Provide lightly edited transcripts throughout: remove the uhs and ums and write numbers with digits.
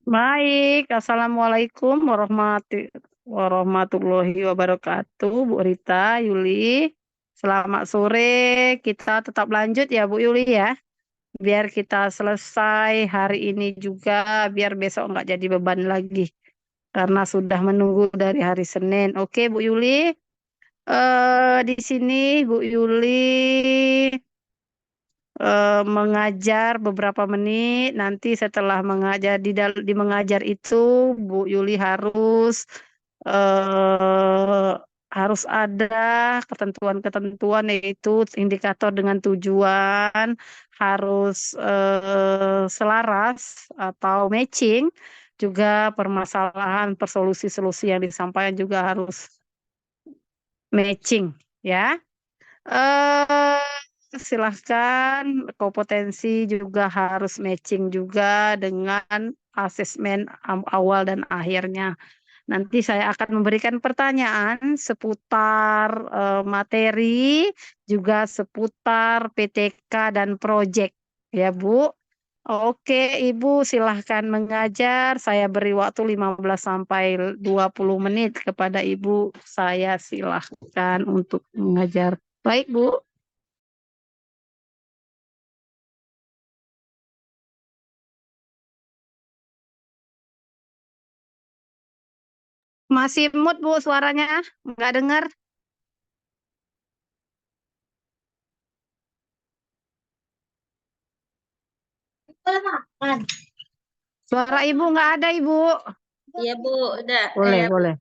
Baik, Assalamualaikum warahmatullahi wabarakatuh, Bu Rita, Yuli. Selamat sore, kita tetap lanjut ya Bu Yuli ya. Biar kita selesai hari ini juga, biar besok nggak jadi beban lagi. Karena sudah menunggu dari hari Senin. Oke Bu Yuli, di sini Bu Yuli mengajar beberapa menit. Nanti setelah mengajar di mengajar itu Bu Yuli eh, harus ada ketentuan-ketentuan, yaitu indikator dengan tujuan harus selaras atau matching, juga permasalahan solusi-solusi yang disampaikan juga harus matching ya. eh Silahkan, kompetensi juga harus matching juga dengan asesmen awal dan akhirnya. Nanti saya akan memberikan pertanyaan seputar materi, juga seputar PTK dan proyek. Ya, Bu. Oke, Ibu, silahkan mengajar. Saya beri waktu 15 sampai 20 menit kepada Ibu. Saya silahkan untuk mengajar. Baik, Bu. Masih mood, Bu, suaranya. Nggak dengar. Suara Ibu nggak ada, Ibu. Iya Bu, udah. Boleh, Ya Bu, boleh.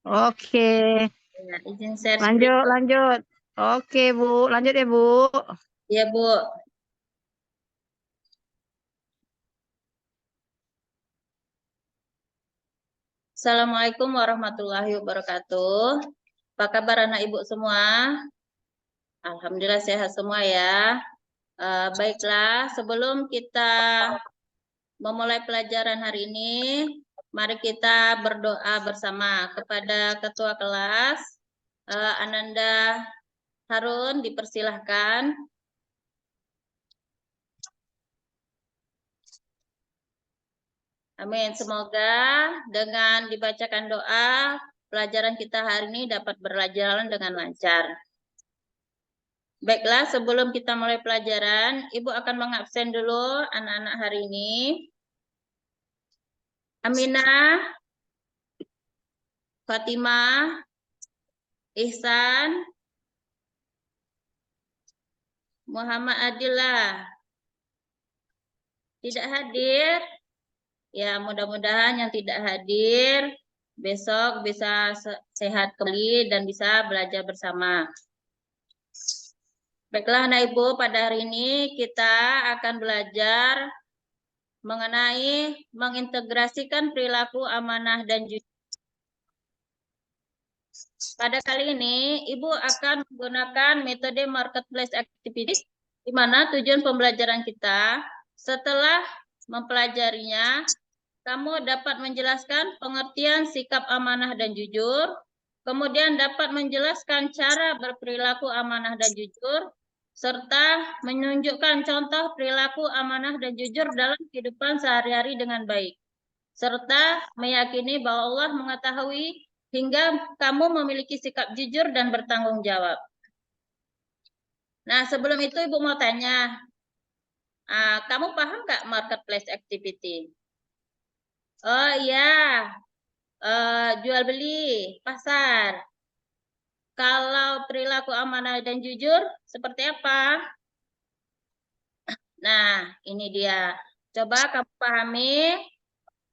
Oke. ya, izin share screen. Lanjut, lanjut. Oke, Bu. Lanjut ya, Bu. Iya Bu. Assalamualaikum warahmatullahi wabarakatuh. Apa kabar anak ibu semua? Alhamdulillah sehat semua ya. Baiklah, sebelum kita memulai pelajaran hari ini, mari kita berdoa bersama kepada Ketua Kelas. Ananda Harun, dipersilahkan. Amin. Semoga dengan dibacakan doa, pelajaran kita hari ini dapat berjalan dengan lancar. Baiklah, sebelum kita mulai pelajaran, Ibu akan mengabsen dulu anak-anak hari ini. Aminah, Fatimah, Ihsan, Muhammad Adillah. Tidak hadir. Ya, mudah-mudahan yang tidak hadir besok bisa sehat kembali dan bisa belajar bersama. Baiklah anak ibu, pada hari ini kita akan belajar mengenai mengintegrasikan perilaku amanah dan jujur. Pada kali ini ibu akan menggunakan metode marketplace activities, di mana tujuan pembelajaran kita setelah mempelajarinya, kamu dapat menjelaskan pengertian sikap amanah dan jujur, kemudian dapat menjelaskan cara berperilaku amanah dan jujur, serta menunjukkan contoh perilaku amanah dan jujur dalam kehidupan sehari-hari dengan baik, serta meyakini bahwa Allah mengetahui hingga kamu memiliki sikap jujur dan bertanggung jawab. Nah, sebelum itu Ibu mau tanya, kamu paham nggak marketplace activity? Oh iya, jual beli, pasar. Kalau perilaku amanah dan jujur, seperti apa? Nah, ini dia. Coba kamu pahami.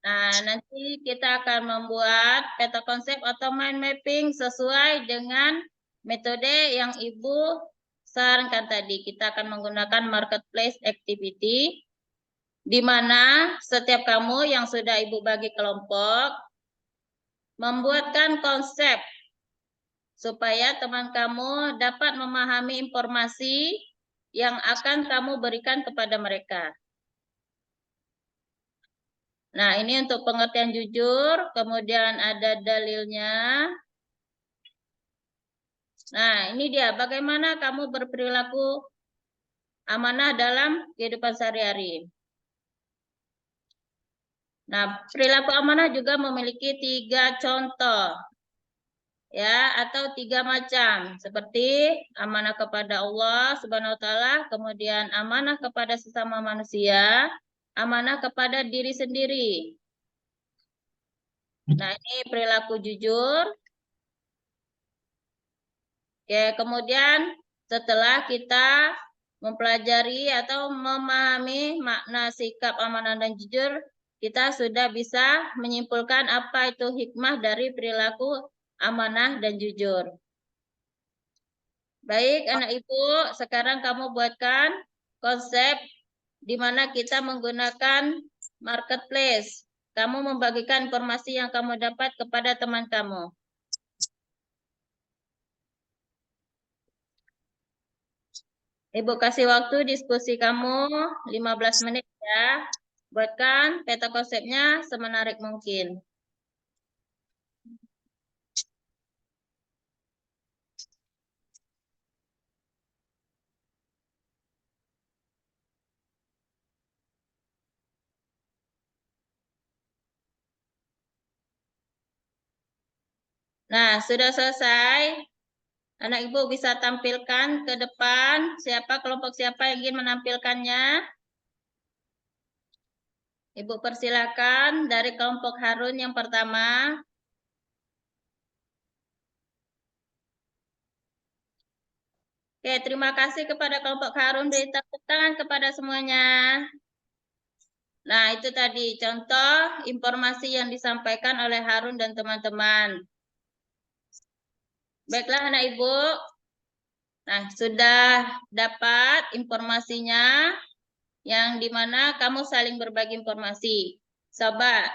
Nah, nanti kita akan membuat peta konsep atau mind mapping sesuai dengan metode yang Ibu sarankan tadi. Kita akan menggunakan marketplace activity, di mana setiap kamu yang sudah Ibu bagi kelompok, membuatkan konsep supaya teman kamu dapat memahami informasi yang akan kamu berikan kepada mereka. Nah, ini untuk pengertian jujur, kemudian ada dalilnya. Nah, ini dia bagaimana kamu berperilaku amanah dalam kehidupan sehari-hari. Nah, perilaku amanah juga memiliki 3 contoh, ya, atau 3 macam, seperti amanah kepada Allah Subhanahu wa taala, kemudian amanah kepada sesama manusia, amanah kepada diri sendiri. Nah, ini perilaku jujur. Oke, kemudian setelah kita mempelajari atau memahami makna sikap amanah dan jujur, kita sudah bisa menyimpulkan apa itu hikmah dari perilaku amanah dan jujur. Baik, anak ibu, sekarang kamu buatkan konsep di mana kita menggunakan marketplace. Kamu membagikan informasi yang kamu dapat kepada teman kamu. Ibu kasih waktu diskusi kamu 15 menit ya. Buatkan peta konsepnya semenarik mungkin. Nah, sudah selesai. Anak ibu bisa tampilkan ke depan kelompok siapa yang ingin menampilkannya. Ibu persilakan dari kelompok Harun yang pertama. Oke, terima kasih kepada kelompok Harun. Beri tepuk tangan kepada semuanya. Nah, itu tadi contoh informasi yang disampaikan oleh Harun dan teman-teman. Baiklah anak ibu. Nah, sudah dapat informasinya yang dimana kamu saling berbagi informasi. Sobat,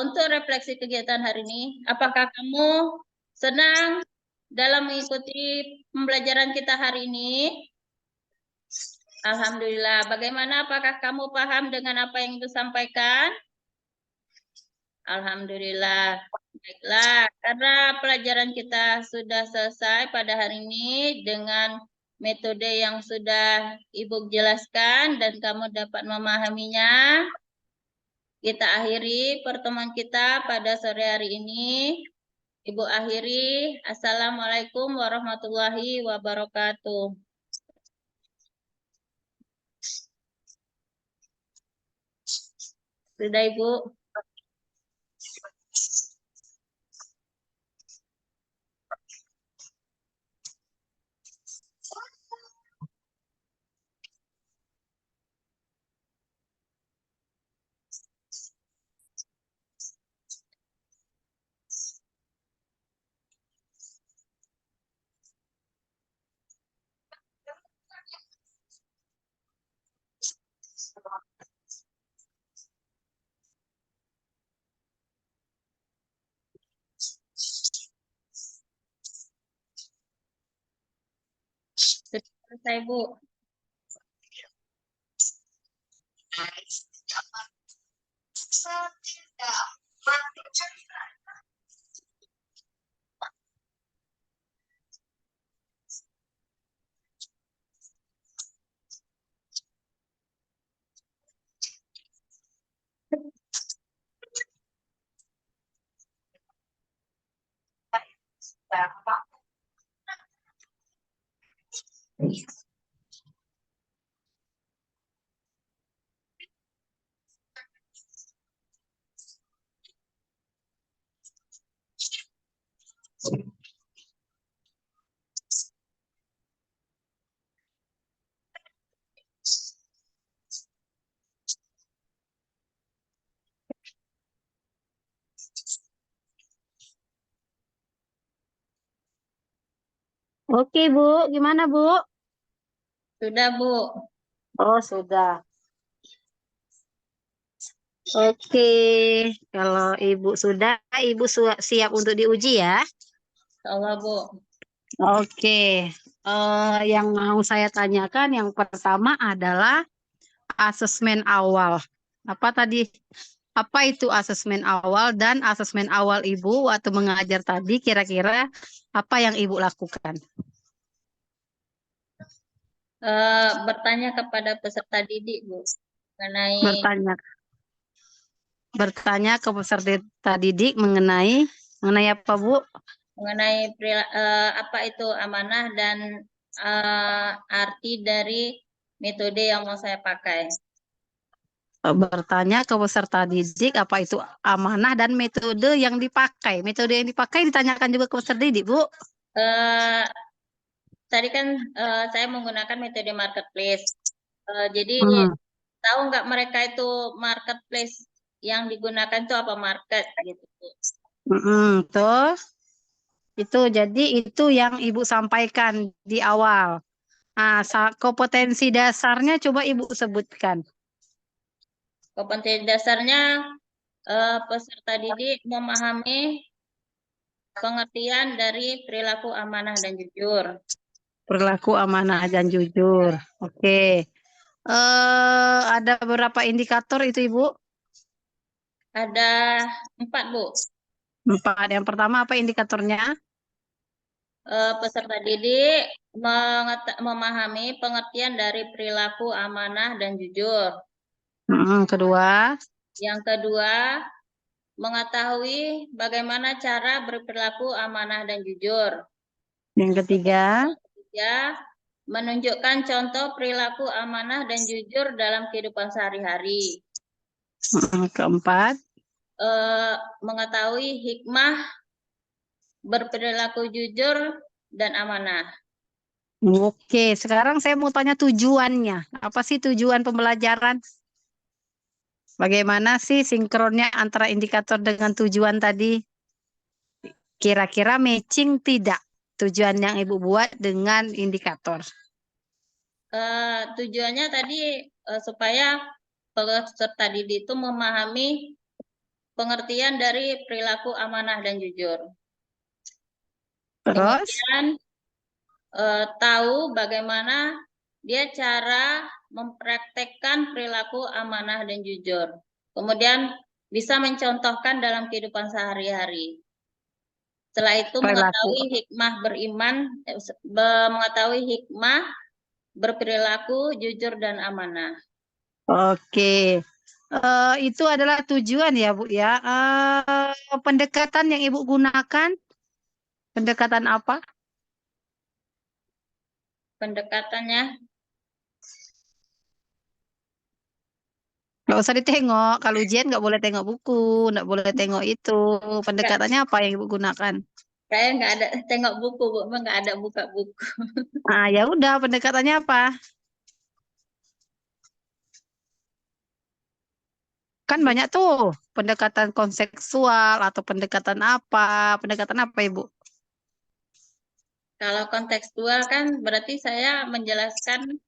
untuk refleksi kegiatan hari ini, apakah kamu senang dalam mengikuti pembelajaran kita hari ini? Alhamdulillah. Bagaimana? Apakah kamu paham dengan apa yang disampaikan? Alhamdulillah. Baiklah, karena pelajaran kita sudah selesai pada hari ini dengan metode yang sudah Ibu jelaskan dan kamu dapat memahaminya, kita akhiri pertemuan kita pada sore hari ini. Ibu akhiri, Assalamualaikum warahmatullahi wabarakatuh. Sudah Ibu? Sudah selesai Bu. Oke, Bu. Gimana, Bu? Sudah Bu. Oh, sudah. Oke, kalau Ibu sudah, Ibu siap untuk diuji ya? Allah Bu. Oke, yang mau saya tanyakan yang pertama adalah asesmen awal. Apa tadi? Apa itu asesmen awal dan asesmen awal Ibu waktu mengajar tadi kira-kira apa yang Ibu lakukan? Bertanya kepada peserta didik Bu mengenai Bertanya. bertanya ke peserta didik mengenai apa, Bu? Mengenai apa itu amanah dan arti dari metode yang mau saya pakai. Bertanya ke peserta didik apa itu amanah dan metode yang dipakai. Metode yang dipakai ditanyakan juga ke peserta didik, Bu. Eh, Tadi kan saya menggunakan metode marketplace. Jadi Hmm. tahu nggak mereka itu marketplace yang digunakan itu apa market gitu. Tuh. Itu jadi itu yang Ibu sampaikan di awal. Nah, kompetensi dasarnya coba Ibu sebutkan. Kompetensi dasarnya peserta didik memahami pengertian dari perilaku amanah dan jujur. Perilaku amanah dan jujur. Oke. Ada berapa indikator itu, Ibu? Ada 4, Bu. 4. Yang pertama apa indikatornya? Peserta didik memahami pengertian dari perilaku amanah dan jujur. Kedua. Yang kedua, mengetahui bagaimana cara berperilaku amanah dan jujur. Yang ketiga. Yang ketiga, menunjukkan contoh perilaku amanah dan jujur dalam kehidupan sehari-hari. Keempat. Mengetahui hikmah berperilaku jujur dan amanah. Oke, sekarang saya mau tanya tujuannya. Apa sih tujuan pembelajaran? Bagaimana sih sinkronnya antara indikator dengan tujuan tadi? Kira-kira matching tidak tujuan yang Ibu buat dengan indikator? Tujuannya tadi supaya peserta didik itu memahami pengertian dari perilaku amanah dan jujur. Terus? Kemudian tahu bagaimana dia cara mempraktekkan perilaku amanah dan jujur. Kemudian bisa mencontohkan dalam kehidupan sehari-hari. Setelah itu Perilaku. mengetahui hikmah berperilaku jujur dan amanah. Oke. Itu adalah tujuan ya, Bu ya. Pendekatan yang Ibu gunakan, pendekatan apa? Pendekatannya Nggak usah ditengok. Kalau ujian nggak boleh tengok buku, nggak boleh tengok itu. Pendekatannya apa yang Ibu gunakan? saya nggak ada tengok buku, Bu, nggak ada buka buku. Nah, ya udah, pendekatannya apa? Kan banyak tuh pendekatan konseksual atau pendekatan apa? Pendekatan apa, Ibu? Kalau kontekstual kan berarti saya menjelaskan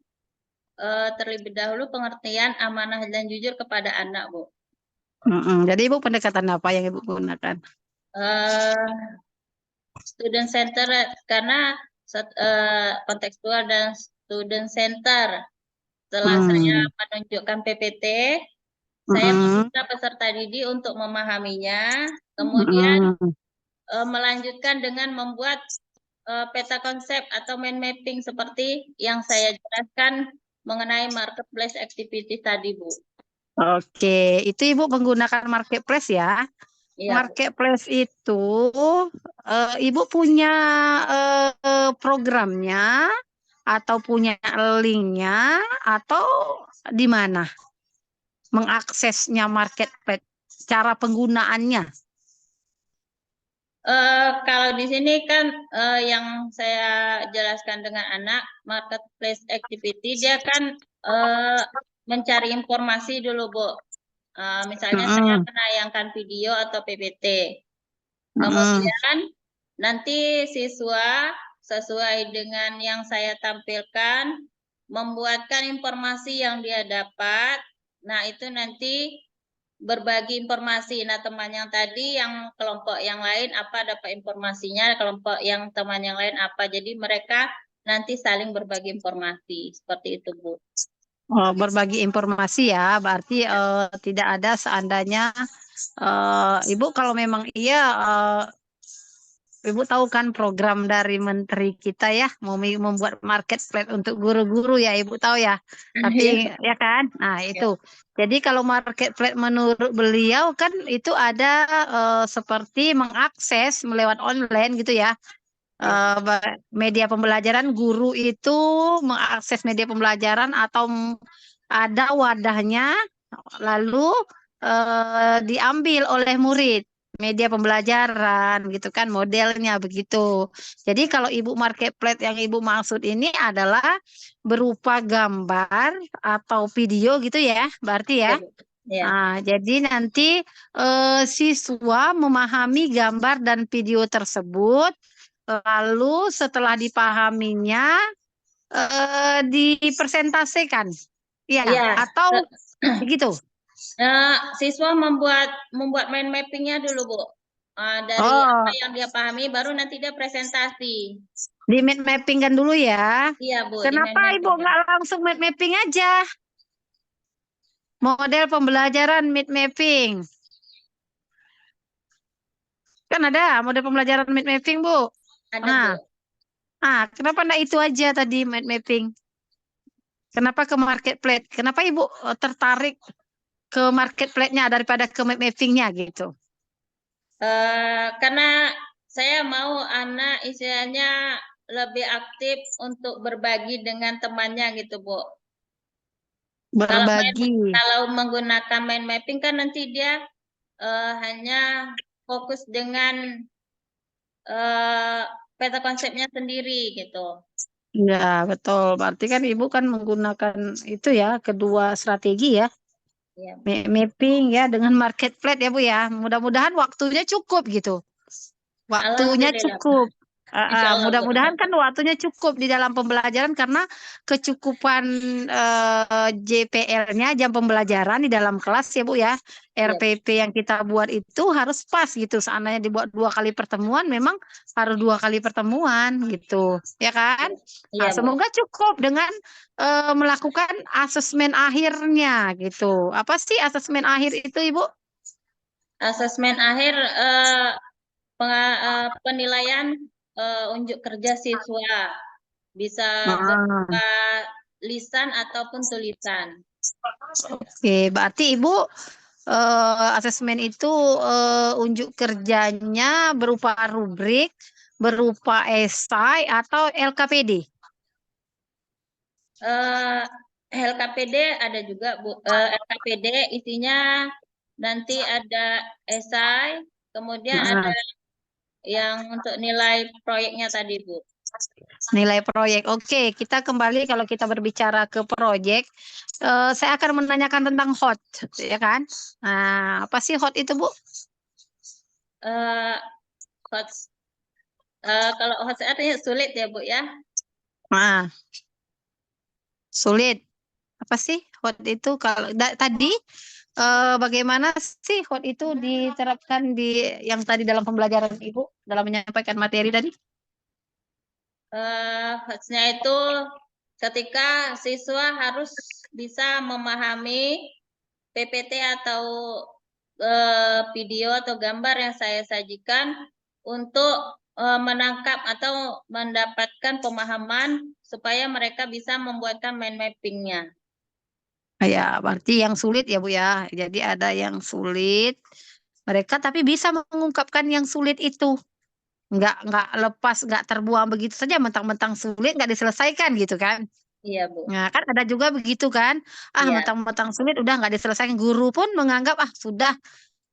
terlebih dahulu pengertian amanah dan jujur kepada anak, Bu. Jadi Ibu pendekatan apa yang Ibu gunakan? Eh, Student center karena kontekstual dan student center. Setelah saya Hmm. menunjukkan PPT, saya Mm-mm. meminta peserta didik untuk memahaminya, kemudian Mm-mm. melanjutkan dengan membuat peta konsep atau mind mapping seperti yang saya jelaskan mengenai marketplace activity tadi, Bu. Oke, itu Ibu menggunakan marketplace ya. Iya, Bu. Marketplace itu Ibu punya programnya atau punya linknya atau di mana mengaksesnya marketplace, cara penggunaannya? Kalau di sini kan yang saya jelaskan dengan anak marketplace activity dia kan mencari informasi dulu, Bu. Misalnya saya Mm-mm. menayangkan video atau PPT. Mm-mm. Kemudian nanti siswa sesuai dengan yang saya tampilkan membuatkan informasi yang dia dapat. Nah, itu nanti berbagi informasi. Nah, teman yang tadi yang kelompok yang lain apa dapat informasinya, kelompok yang teman yang lain apa. Jadi mereka nanti saling berbagi informasi. Seperti itu, Bu. Oh, berbagi informasi ya, berarti tidak ada seandainya Ibu kalau memang iya Ibu tahu kan program dari menteri kita ya, mau membuat marketplace untuk guru-guru ya, Ibu tahu ya. Iya. Tapi ya kan, nah itu. Jadi kalau marketplace menurut beliau kan itu ada seperti mengakses melewat online gitu ya. Iya. Media pembelajaran guru itu mengakses media pembelajaran atau ada wadahnya lalu diambil oleh murid media pembelajaran gitu kan modelnya begitu. Jadi kalau Ibu marketplace yang Ibu maksud ini adalah berupa gambar atau video gitu ya, berarti Iya, ya. Bu. Iya. Jadi nanti siswa memahami gambar dan video tersebut, lalu setelah dipahaminya dipresentasikan, Iya. ya, atau Eh, begitu. Siswa membuat membuat mind mappingnya dulu, Bu. Dari apa Oh, yang dia pahami, baru nanti dia presentasi. di map mapping kan dulu ya. Iya, Bu, di Kenapa mind Ibu mapping kan. nggak langsung map mapping aja? Model pembelajaran map mapping. Kan ada model pembelajaran map mapping, Bu. Ada, Nah, Bu. kenapa enggak itu aja tadi map mapping? Kenapa ke marketplace? Kenapa Ibu tertarik ke marketplace-nya daripada ke map mapping-nya gitu? Karena saya mau anak istilahnya lebih aktif untuk berbagi dengan temannya gitu, Bu. Kalau Berbagi. kalau menggunakan mind mapping kan nanti dia hanya fokus dengan eh, peta konsepnya sendiri gitu. Ya, betul. Berarti kan Ibu kan menggunakan itu ya, kedua strategi ya. Ya. Mapping ya dengan marketplace ya Bu ya. Mudah-mudahan waktunya cukup gitu. Waktunya Alhamdulillah. cukup. Insya Allah, Bu. Mudah-mudahan kan waktunya cukup di dalam pembelajaran karena kecukupan JPL-nya jam pembelajaran di dalam kelas ya Bu ya. Iya, Bu. RPP yang kita buat itu harus pas gitu. Seandainya dibuat 2 kali pertemuan memang harus 2 kali pertemuan gitu. Ya kan? Iya, iya, Bu. Semoga cukup dengan melakukan asesmen akhirnya gitu. Apa sih asesmen akhir itu Ibu? Asesmen akhir penilaian unjuk kerja siswa bisa Nah. berupa lisan ataupun tulisan. Oke, berarti Ibu asesmen itu unjuk kerjanya berupa rubrik, berupa esai atau LKPD. Eh, LKPD ada juga, Bu. LKPD isinya nanti ada esai, kemudian ada Nah, yang untuk nilai proyeknya tadi, Bu. nilai proyek. Oke, kita kembali kalau kita berbicara ke proyek, saya akan menanyakan tentang HOT, ya kan? Nah, apa sih HOT itu, Bu? Eh, hot- kalau hot artinya sulit ya, Bu ya. Nah, sulit. Apa sih HOT itu? Kalau tadi bagaimana sih HOT itu diterapkan di yang tadi dalam pembelajaran Ibu dalam menyampaikan materi tadi? Hotsnya itu ketika siswa harus bisa memahami PPT atau video atau gambar yang saya sajikan untuk menangkap atau mendapatkan pemahaman supaya mereka bisa membuatkan mind mappingnya. Ya, berarti yang sulit ya Bu ya. Jadi ada yang sulit, mereka tapi bisa mengungkapkan yang sulit itu. Nggak lepas, nggak terbuang begitu saja mentang-mentang sulit nggak diselesaikan gitu kan. Iya, Bu. Nah, kan ada juga begitu kan. Iya, Mentang-mentang sulit udah nggak diselesaikan. Guru pun menganggap sudah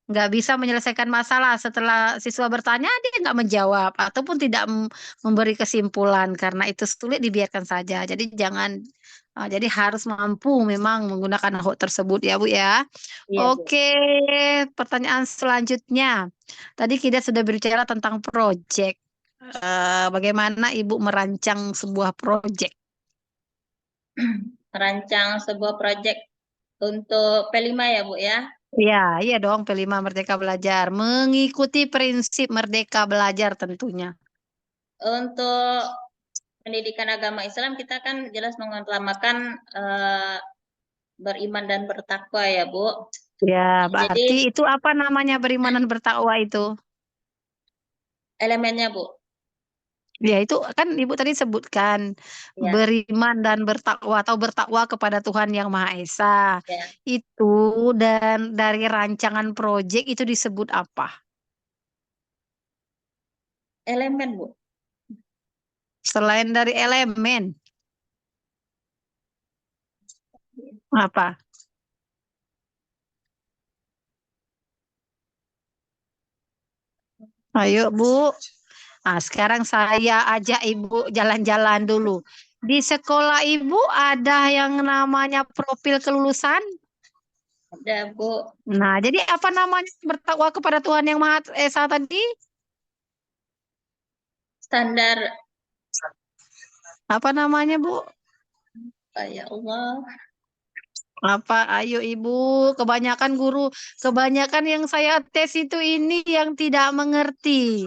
nggak bisa menyelesaikan masalah setelah siswa bertanya dia nggak menjawab ataupun tidak memberi kesimpulan karena itu sulit dibiarkan saja jadi jangan jadi harus mampu memang menggunakan hak tersebut ya Bu ya. iya, Bu. Oke, pertanyaan selanjutnya tadi kita sudah berbicara tentang proyek. Bagaimana Ibu merancang sebuah proyek? Merancang sebuah proyek untuk P5 ya, Bu ya. Iya, iya dong, P5 Merdeka Belajar. Mengikuti prinsip Merdeka Belajar tentunya. Untuk pendidikan agama Islam kita kan jelas mengutamakan beriman dan bertakwa ya, Bu. Ya, Jadi berarti itu apa namanya beriman dan bertakwa itu? elemennya, Bu. Ya itu kan Ibu tadi sebutkan Ya, beriman dan bertakwa atau bertakwa kepada Tuhan Yang Maha Esa. ya. Itu dan dari rancangan proyek itu disebut apa? Elemen, Bu. Selain dari elemen, apa? Ayo Bu. Nah, sekarang saya ajak Ibu jalan-jalan dulu. Di sekolah Ibu ada yang namanya profil kelulusan. Ada, Bu. Nah, jadi apa namanya bertakwa kepada Tuhan Yang Maha Esa tadi? Standar, Apa namanya, Bu? ya Allah. Apa? Ayo Ibu, kebanyakan yang saya tes itu ini yang tidak mengerti.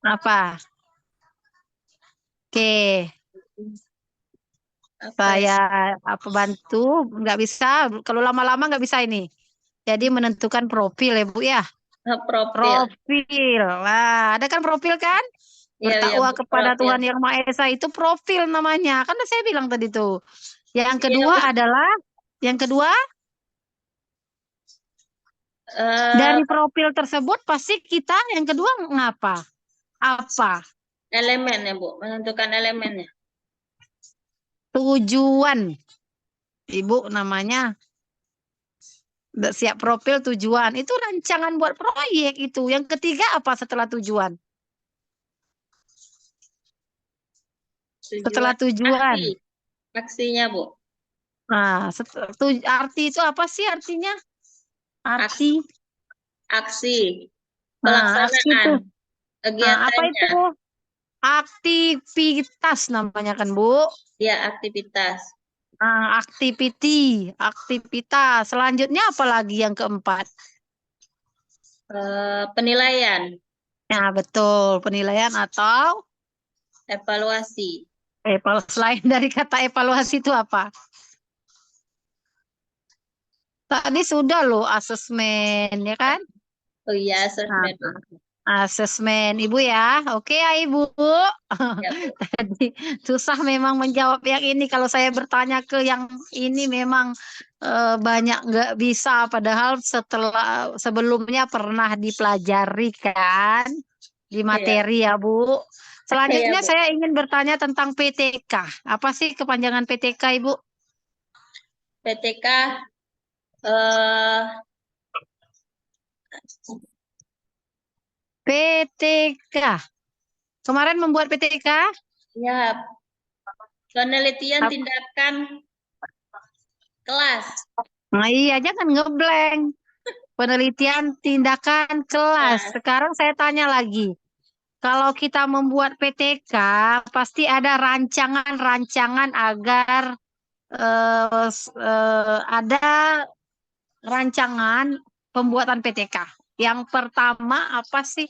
Apa? Oke, Apa ya? saya apa bantu? Nggak bisa, kalau lama-lama nggak bisa ini. Jadi menentukan profil ya Bu ya. Profil. Profil. Nah, ada kan profil kan? Iya, iya, Bertakwa Bu. kepada Profil. Tuhan Yang Maha Esa itu profil namanya. Karena saya bilang tadi tuh. Yang Iya, kedua Bu. adalah, yang kedua Eh, dari profil tersebut pasti kita yang kedua ngapa? Apa? elemen ya, Bu. Menentukan elemennya. Tujuan. Ibu namanya siap profil tujuan. Itu rancangan buat proyek itu. Yang ketiga apa setelah tujuan? Setelah Tujuan tujuan. aksi. Aksinya, Bu. Nah, arti itu apa sih artinya? Aks- Arti. Aksi. Nah, aksi Pelaksanaan. itu. Nah, apa itu? Kegiatannya. Aktivitas namanya kan, Bu. Ya, aktivitas. Nah, aktivitas. Selanjutnya apa lagi yang keempat? Penilaian. Nah, betul. Penilaian atau Evaluasi. selain dari kata evaluasi itu apa? Tadi sudah loh asesmen, ya kan? Oh iya, Nah, assessment, Bu. asesmen Ibu ya. Oke ya Ibu. Ya, Bu. Tadi susah memang menjawab yang ini. Kalau saya bertanya ke yang ini memang banyak nggak bisa. Padahal sebelumnya pernah dipelajari kan di Iya, materi ya Bu. iya, Selanjutnya Bu. saya ingin bertanya tentang PTK. Apa sih kepanjangan PTK Ibu? PTK, eh, PTK. Kemarin membuat PTK? ya, penelitian Ap- tindakan kelas. Nah, iya, jangan ngeblank. Penelitian tindakan kelas. Kelas. Sekarang saya tanya lagi. Kalau kita membuat PTK, pasti ada rancangan-rancangan agar ada rancangan pembuatan PTK. Yang pertama apa sih?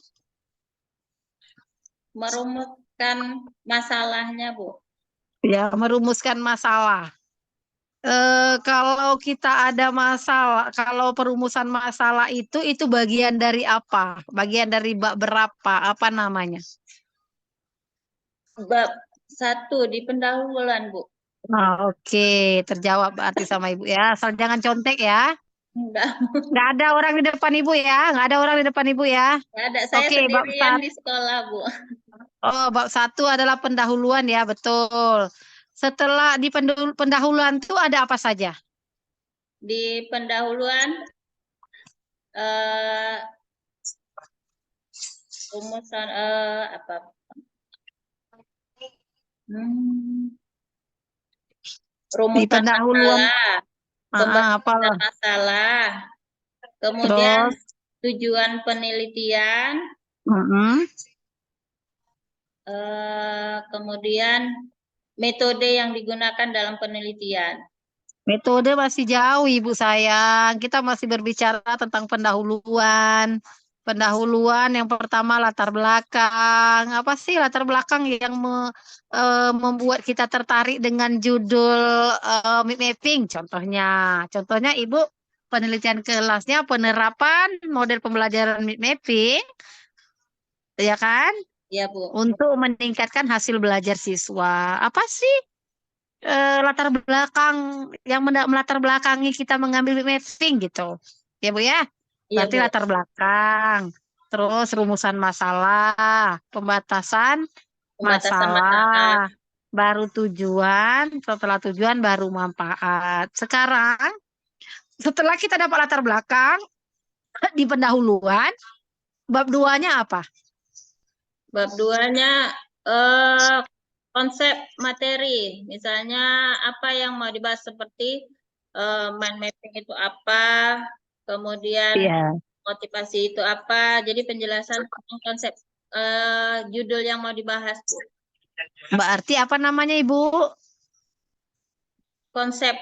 Merumuskan masalahnya, Bu. Ya, merumuskan masalah. Kalau kita ada masalah, kalau perumusan masalah itu bagian dari apa? Bagian dari bab berapa? Apa namanya? Bab 1 di pendahuluan, Bu. Oke, terjawab berarti sama Ibu ya. Asal jangan contek ya. Enggak, Nggak ada orang di depan Ibu ya. Nggak ada orang di depan Ibu ya. enggak ada. Saya Oke, sendirian di sekolah, Bu. bab satu adalah pendahuluan ya, betul. Setelah di pendahuluan itu ada apa saja? Di pendahuluan, eh, rumusan, apa? Hmm, Di rumusan pendahuluan masalah, apa? pembahasan masalah, kemudian Terus, tujuan penelitian, mm-mm. kemudian metode yang digunakan dalam penelitian. Metode masih jauh, Ibu sayang. Kita masih berbicara tentang pendahuluan. Pendahuluan yang pertama latar belakang. Apa sih latar belakang yang membuat kita tertarik dengan judul mapping? Contohnya, Ibu. penelitian kelasnya penerapan model pembelajaran mapping, ya kan? Iya, Bu. Untuk meningkatkan hasil belajar siswa. Apa sih latar belakang yang melatar belakangi kita mengambil mapping gitu? Ya, Bu ya? Iya, Berarti Bu. latar belakang, terus rumusan masalah, pembatasan Pembatasan masalah. masalah, baru tujuan, setelah tujuan baru manfaat. Sekarang, setelah kita dapat latar belakang di pendahuluan, bab duanya apa? Bab 2-nya eh, konsep materi. Misalnya apa yang mau dibahas seperti mind mapping itu apa, kemudian Iya. motivasi itu apa. Jadi penjelasan tentang konsep judul yang mau dibahas, Bu. Berarti apa namanya, Ibu? Konsep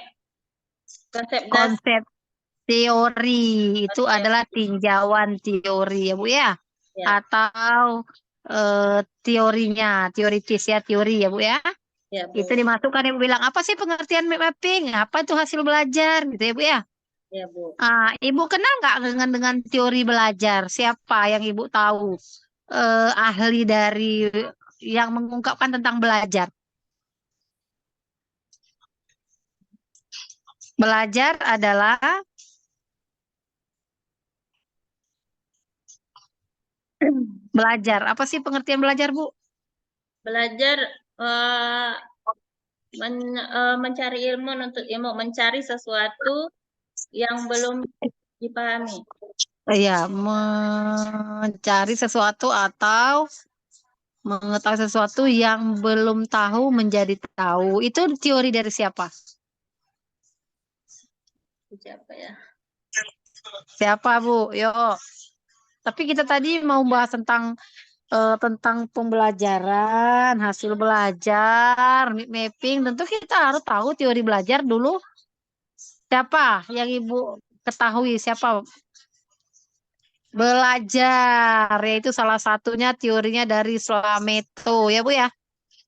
konsep dasar. Konsep teori itu Konsep, adalah tinjauan teori ya Bu ya, ya, atau teorinya, teoritis ya, teori ya Bu ya. ya, Itu Bu. dimasukkan Ibu bilang apa sih pengertian mapping? Apa itu hasil belajar gitu ya Bu ya. Ya, Bu. Ibu kenal nggak dengan teori belajar? Siapa yang Ibu tahu ahli dari yang mengungkapkan tentang belajar? Belajar adalah belajar. Apa sih pengertian belajar, Bu? Belajar eh, mencari ilmu untuk ilmu, mencari sesuatu yang belum dipahami. Iya, mencari sesuatu atau mengetahui sesuatu yang belum tahu menjadi tahu. Itu teori dari siapa? Siapa ya? Siapa, Bu? Yuk. Tapi kita tadi mau bahas tentang pembelajaran, hasil belajar, mapping. Tentu kita harus tahu teori belajar dulu. Siapa yang Ibu ketahui? Siapa? Belajar, yaitu salah satunya teorinya dari Slameto, ya Bu ya.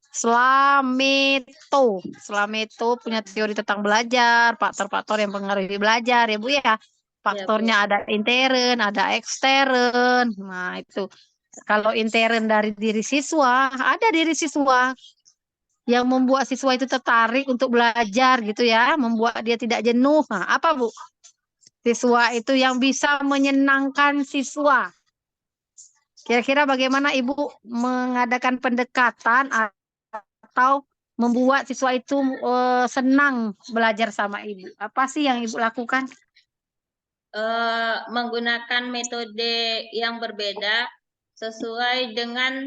Slameto. Slameto punya teori tentang belajar, faktor-faktor yang mempengaruhi belajar ya Bu ya. Ya, Bu. Faktornya ada intern, ada ekstern. Nah, itu. Kalau intern dari diri siswa, ada diri siswa yang membuat siswa itu tertarik untuk belajar gitu ya, membuat dia tidak jenuh. Nah, apa Bu? Siswa itu yang bisa menyenangkan siswa. Kira-kira bagaimana Ibu mengadakan pendekatan atau membuat siswa itu senang belajar sama Ibu? Apa sih yang Ibu lakukan? Menggunakan metode yang berbeda sesuai dengan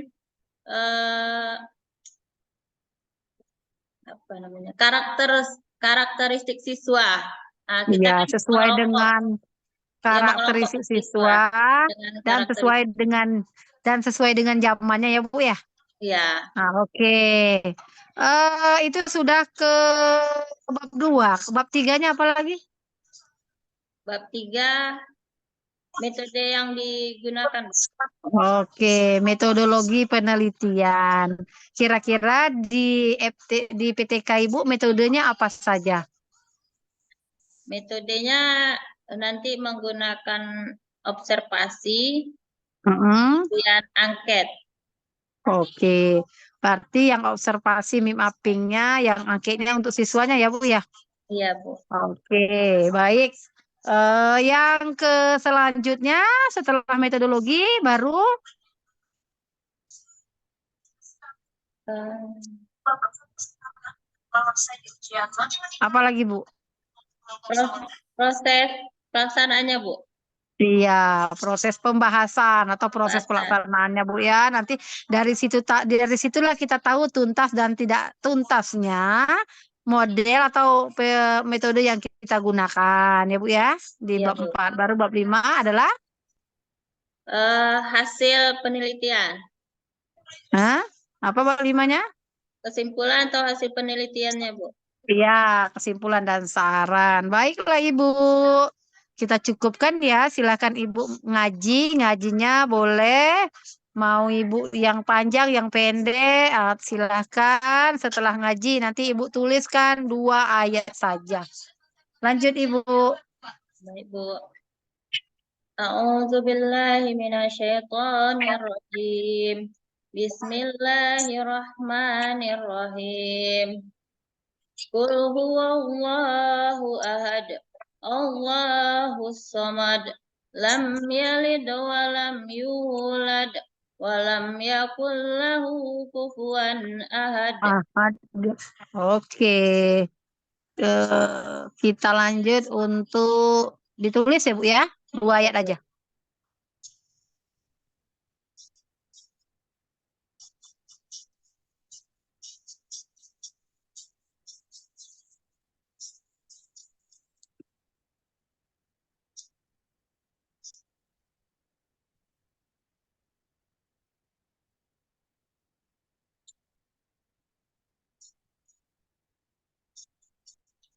eh, apa namanya, karakteristik siswa. Nah, kita Ya, kan sesuai dengan mengelompok karakteristik siswa siswa dengan dan sesuai karakteristik. dengan zamannya ya Bu ya. Ya, Nah, oke. Itu sudah ke bab 2. Ke bab 3-nya apa lagi? bab 3 metode yang digunakan. Oke, metodologi penelitian. Kira-kira di PTK Ibu metodenya apa saja? Metodenya nanti menggunakan observasi, Mm-mm. kemudian angket. Oke, berarti yang observasi mappingnya, yang angketnya untuk siswanya ya Bu ya? Iya, Bu. Oke, baik. Yang ke selanjutnya setelah metodologi baru Eh, apa lagi Bu? Proses pelaksanaannya, Bu. Iya, proses pembahasan atau proses Bahasan. pelaksanaannya Bu ya. Nanti dari situlah kita tahu tuntas dan tidak tuntasnya model atau metode yang kita gunakan ya Bu ya. Di Iya, bab Bu. 4 baru bab 5 adalah Hasil penelitian. Hah? Apa bab 5-nya? Kesimpulan atau hasil penelitiannya, Bu. Iya, kesimpulan dan saran. Baiklah Ibu. Kita cukupkan ya. Silakan Ibu ngajinya boleh. Mau Ibu yang panjang, yang pendek, silakan. Setelah ngaji nanti Ibu tuliskan 2 ayat saja. Lanjut Ibu. Baik, Bu. A'udzu billahi minasyaitonir rajim. Bismillahirrahmanirrahim. Qul huwallahu ahad. Allahus samad. Lam yalid wa lam yulad wa lam yakul lahu kufuwan ahad. Oke. Kita lanjut untuk ditulis ya Bu ya. 2 ayat aja.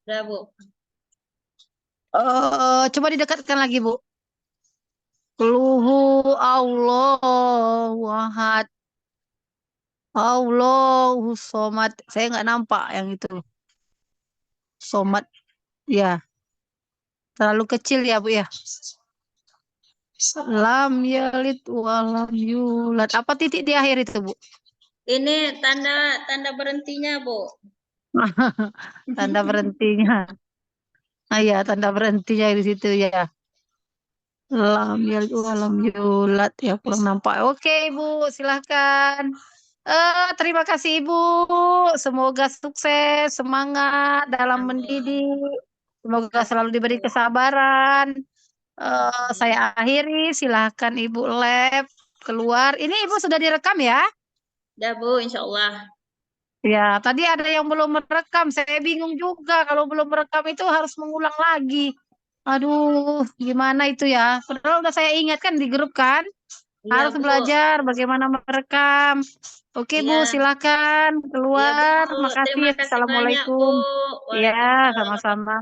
Udah, Bu. Coba didekatkan lagi Bu. Luhu Allahu ahad. Allahu somad. Saya nggak nampak yang itu. Somad. Ya. Terlalu kecil ya Bu ya. Lam yalid walam yulad. Apa titik di akhir itu Bu? Ini tanda berhentinya, Bu. Tanda berhentinya. Ah ya, tanda berhentinya di situ ya. Lam yalid walam yulad. Ya, kurang nampak. Oke, Ibu, silahkan. Terima kasih Ibu. Semoga sukses, semangat dalam Amin. mendidik. Semoga selalu Amin, diberi Bu. kesabaran. Saya Amin. akhiri, silahkan Ibu lab keluar. Ini Ibu sudah direkam ya? Udah, Bu, insya Allah. Ya, tadi ada yang belum merekam. Saya bingung juga kalau belum merekam itu harus mengulang lagi. Aduh, gimana itu ya? Padahal udah saya ingatkan di grup kan, Iya, harus Bu. belajar bagaimana merekam. Oke, Bu, Iya, silakan iya, Bu. keluar. Makasih. Terima kasih banyak, Bu. Assalamualaikum. Ya, Waalaikumsalam. sama-sama.